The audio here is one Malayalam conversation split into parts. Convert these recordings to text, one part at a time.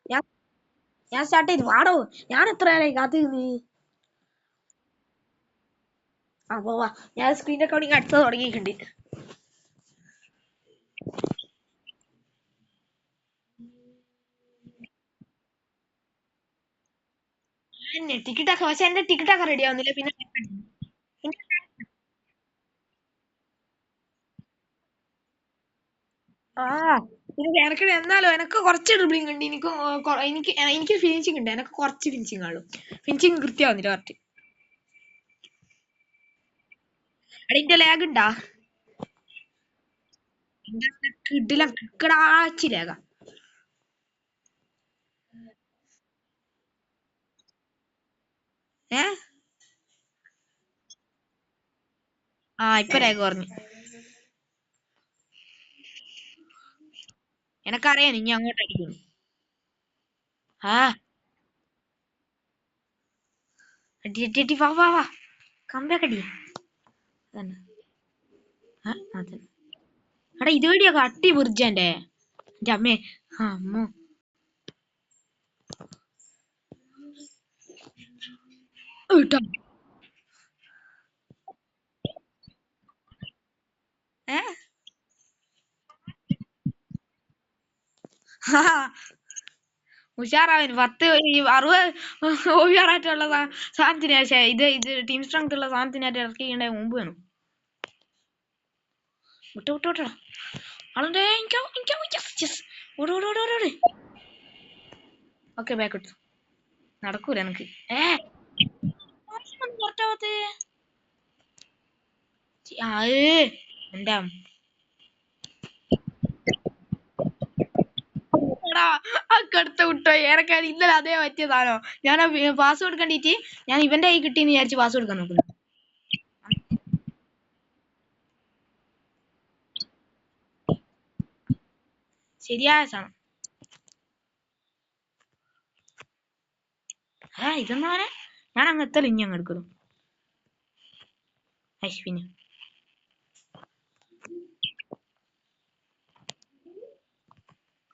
ഞാൻ ഞാൻ സ്റ്റാർട്ട് ചെയ്തു ആടോ. ഞാൻ എത്ര നേരമായി കാത്തു നിന്ന്. ആ പോവാ. ഞാൻ സ്ക്രീൻ റെക്കോർഡിങ് അടുത്ത് തുടങ്ങിയിട്ടുണ്ട്. ടിക്കറ്റൊക്കെ പക്ഷെ എന്റെ ടിക്കറ്റൊക്കെ റെഡി ആവുന്നില്ല. പിന്നെ ആ പിന്നെ എനക്ക് എന്നാലും എനക്ക് കുറച്ച് ഡ്രിബിളിങ് ഉണ്ട്. എനിക്ക് ഫിനിഷിംഗ് ഉണ്ട്. എനക്ക് കുറച്ച് ഫിനിഷിംഗ് ആളും. ഫിനിഷിംഗ് കൃത്യമാവുന്നില്ല കറക്റ്റ്. അതിന്റെ ലാഗ് ഉണ്ടാ? കിടിലം കിടാച്ചി ലാഗ. ഏ ആ ഇപ്പൊ ലാഗ് പറഞ്ഞു. എനക്കറിയാം ഇനി അങ്ങോട്ട് അടിക്കും. ആ അടി അടി അടി വാ വാ വാ. കമ്പാക്ക് അടി. അതന്നെ. അതെ. എടാ ഇതുവഴിയൊക്കെ അട്ടി വിറിച്ചെന്റെ. എന്റെ അമ്മേ. ആ അമ്മ. ഏ ഉഷാറാവൻ 10 60 ഓവിയാറായിട്ടുള്ള സാധനത്തിന് പക്ഷേ ഇത് ടീം സ്ട്രെങ്ത് ഉള്ള സാധനത്തിനായിട്ട് ഇറക്കിണ്ടേ മുമ്പ് വേണം. വിട്ടു വിട്ടു വിട്ടോ ആളുടെ. ഓക്കെ ബാക്ക് ഇട്ടു. നടക്കൂല എനിക്ക്. എന്റെ അടുത്ത വിട്ടോ. ഏറക്കാൻ ഇന്നലെ അതേ പറ്റിയതാണോ? ഞാൻ പാസ്വേഡ് കണ്ടിട്ട് ഞാൻ ഇവന്റെ കൈ കിട്ടിയെന്ന് വിചാരിച്ച് പാസ്വേഡ് എടുക്കാൻ നോക്കുന്നു. ശരിയായ സാധനം. ഇതെന്നാ ഞാൻ അങ്ങ് എത്തല്ല. ഇനി അങ്ങ് എടുക്കുന്നു. അശ്വിന്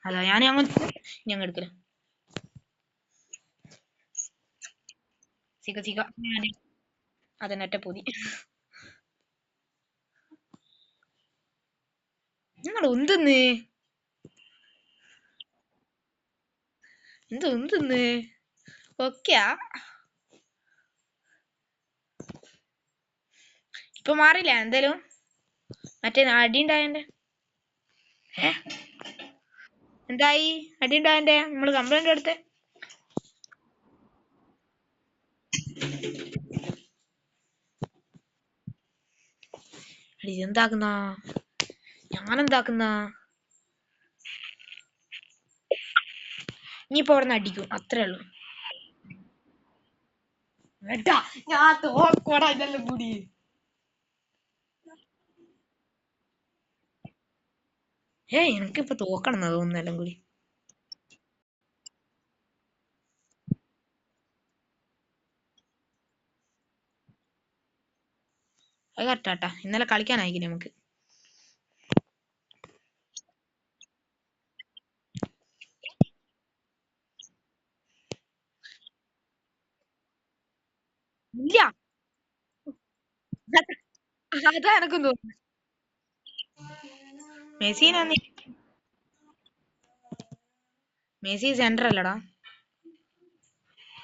അതാ ഞാൻ അങ്ങ് ഇനി അങ്ങ് എടുക്കല. സിക അതിനൊറ്റ പൂതി. നിങ്ങൾ എന്തെന്ന് എന്തെന്ന് ഒക്കെയാ ഇപ്പൊ മാറിയില്ല എന്തേലും മറ്റേ അടിയുണ്ടായന്റെ. എന്തായി അടിയുണ്ടായന്റെ? നമ്മള് കംപ്ലൈന്റ് എടുത്തേ. ഇതെന്താക്കുന്ന ഞാനെന്താക്കുന്ന? ഇനിയിപ്പോ അവിടെ നിന്ന് അടിക്കും. അത്രേ ഉള്ളൂ. ഏട്ടാ ഞാൻ തോക്കോടാ ഇതെല്ലാം കൂടി. എനിക്കിപ്പോ തോക്കണം എന്നാ തോന്നുന്നെല്ലാം കൂടി. അത് കറക്റ്റാട്ടാ. ഇന്നലെ കളിക്കാനായിക്കില്ല നമുക്ക്. ഇല്ല അതാ എനക്കും തോന്നുന്നു. മെസ്സി സെന്റർ അല്ലടാ.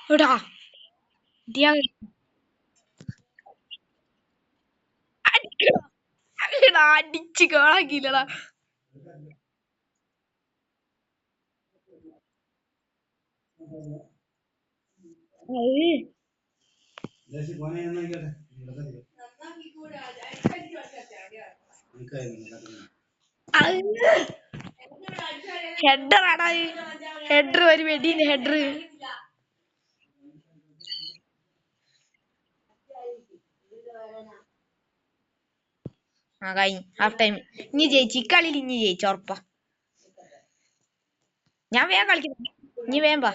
എടാ അടിച്ച് കേളാക്കിയില്ലടാ. ഹെഡർ ആടാ. ഹെഡർ ഒരു വെടിന്റെ ഹെഡർ. കഴിഞ്ഞു ഹാഫ് ടൈം. ഇനി ജയിച്ചു ഇക്കളിയിൽ. ഇനി ജയിച്ചു ഉറപ്പാ. ഞാൻ വേഗം കളിക്കുന്നു. ഇനി വേഗം പാ.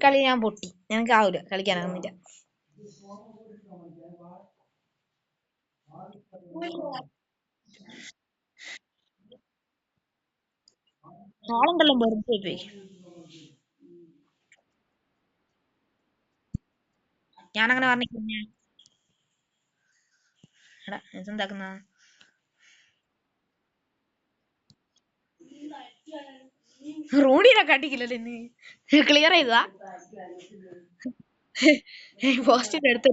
കളി ഞാൻ പൊട്ടി. ഞങ്ങൾക്ക് ആവൂല കളിക്കാനാവുന്നില്ല. നാളുണ്ടല്ലോ വെറുതെ പോയി. ഞാനങ്ങനെ പറഞ്ഞില്ല. എടാ എന്താക്കുന്ന റോഡിനെ കണ്ടിക്കില്ലല്ലേ ഇന്ന് ക്ലിയർ ചെയ്തതാ പോസ്റ്റിന്റെ അടുത്ത്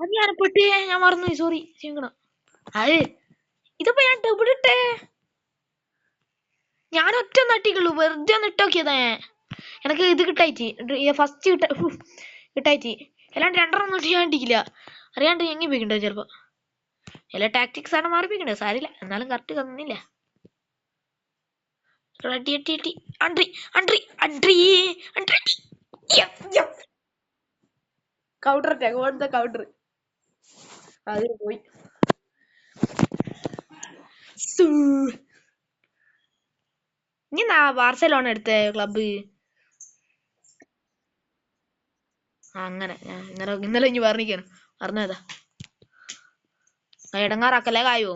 അത് ഞാൻ പെട്ടേ ഞാൻ മറന്നു സോറി ക്ഷമിക്കണം. അത് ഇതിപ്പോ ഞാൻ ഡബിൾ ഇട്ടേ ഞാൻ ഒറ്റ നട്ടിക്കുള്ളൂ വെറുതെ ഒന്ന് ഇട്ടോക്കിയതാ എനക്ക് ഇത് കിട്ടായിട്ട് ഫസ്റ്റ് കിട്ടായിട്ട് അല്ലാണ്ട് രണ്ടെണ്ണം ഒന്നും ഞാൻ ഇട്ടിക്കില്ല അറിയാണ്ട് എങ്ങനെ പോയിക്കണ്ടോ ചിലപ്പോ എല്ലാ ടാക്ടിക്സ് ആണ് മാറിപ്പിക്കണ്ടേ സാരില്ല എന്നാലും കറക്റ്റ് തന്നില്ല. റെഡി അട്ടി അട്ടി അൺട്രി അൺട്രി അൺട്രി അൺട്രി counter attack what the counter അത് പോയി. ഇനി ബാർസലോണ എടുത്ത ക്ലബ്ബ് അങ്ങനെ ഇന്നലെ ഇനി പറഞ്ഞിരിക്കാണ് പറഞ്ഞതാ ഇടങ്ങാറാക്കല്ലേ കായോ.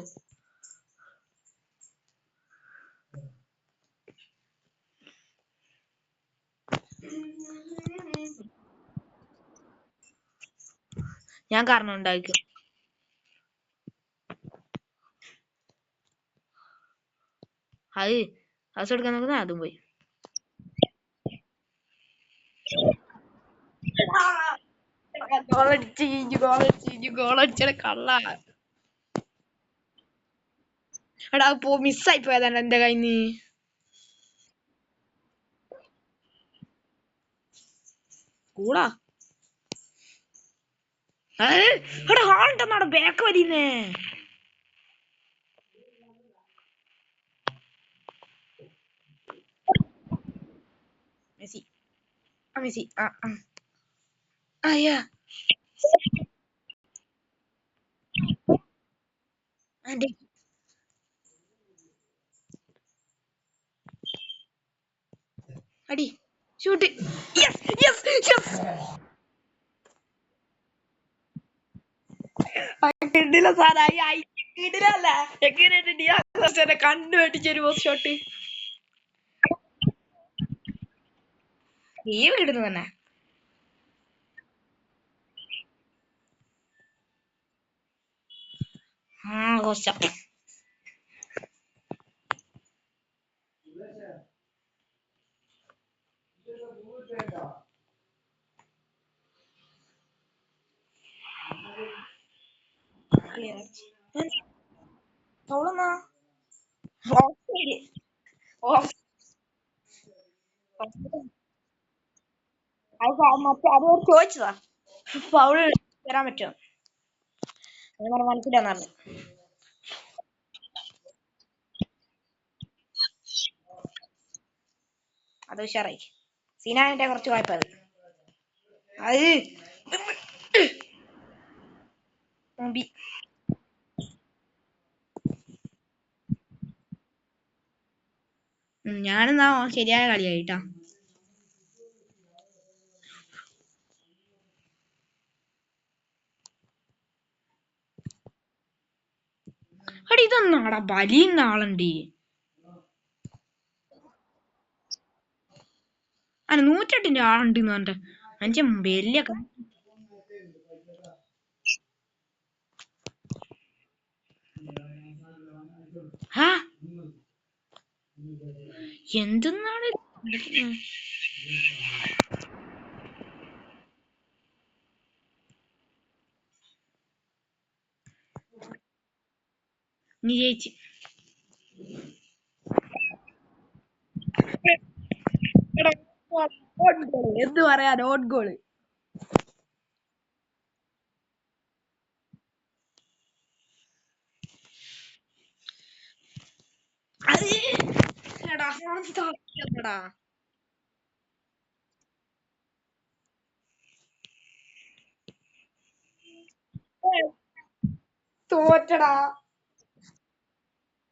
ഞാൻ കാരണം ഉണ്ടായിരിക്കും അത് ഹൗസ് എടുക്കാൻ നോക്കുന്ന അതും പോയി. ഗോളടിച്ച കള്ള എടാ മിസ്സായി പോയതാണ് എന്റെ കയ്യിന്ന് കൂടാ എടാ ഹാളുണ്ടെന്നാണ് ബാക്ക് വലിയുന്നേ. മെസ്സി മെസ്സി അയ്യാ അടി ഷൂട്ട് യെസ് യെസ് യെസ് കിടില സാധനം കിടിലല്ല എങ്ങനെയുണ്ട് കണ്ണു വെട്ടിച്ചൊരു പോസ്റ്റ് ഷോട്ട് ലീവ് കിട്ടുന്നു തന്നെ. കുറച്ച മറ്റേ അത് ചോദിച്ചതാ ഫൗള് തരാൻ പറ്റുമോ മനസ്സിലാന്ന് പറഞ്ഞു. അത് ഉഷാറായി സീനാന്റെ കുറച്ച് വായ്പ അത് ഞാനെന്നാ ശരിയായ കളിയായിട്ടാ. അടി ഇതൊന്നാടാ ബലിയുന്ന ആളുണ്ട് അല്ല 108ന്റെ ആളുണ്ട് പറഞ്ഞിട്ട് മനുഷ്യ വലിയ എന്തെന്നാണ് നീ ജയിച്ച് എന്ത് പറയാ ഓൺ ഗോള് തോറ്റടാ